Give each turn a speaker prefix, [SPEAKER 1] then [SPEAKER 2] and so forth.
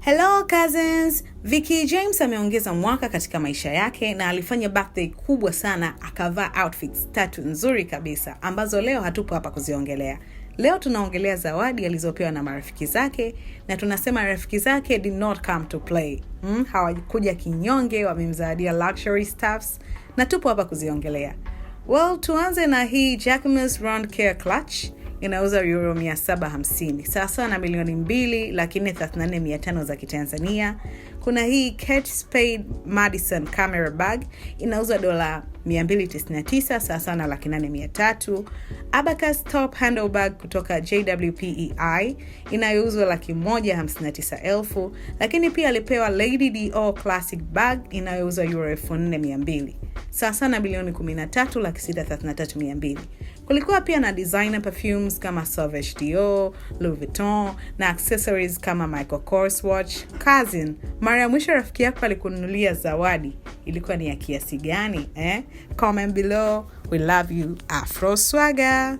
[SPEAKER 1] Hello cousins! Vicky James ameongeza mwaka katika maisha yake na alifanya birthday kubwa sana, akavaa outfits 3 nzuri kabisa ambazo leo hatupo hapa kuziongelea. Leo tunaongelea zawadi alizopewa na marafiki zake, na tunasema rafiki zake did not come to play. Hawakuja kinyonge, wamemzawadia luxury stuffs na tupo hapa kuziongelea. Well, tuanze na hii Jacquemus Round Care Clutch. Inauza euro 750, sawa na milioni 2,34,500 za Kitanzania. Kuna hii Kate Spade Madison camera bag, inauza dola 299, sawa na 8,300. Abacus top handle bag kutoka JWPEI, inayouzwa 159,000. Lakini pia alipewa Lady Dior classic bag, inayouzwa euro 4,200, sawa na milioni 13,633,200. Kulikuwa pia na designer perfumes kama Sauvage Dior, Louis Vuitton na accessories kama Michael Kors watch. Cousin, mara ya mwisho rafiki yako alikununulia zawadi ilikuwa ni ya kiasi gani? Comment below. We love you, Afro Swagger.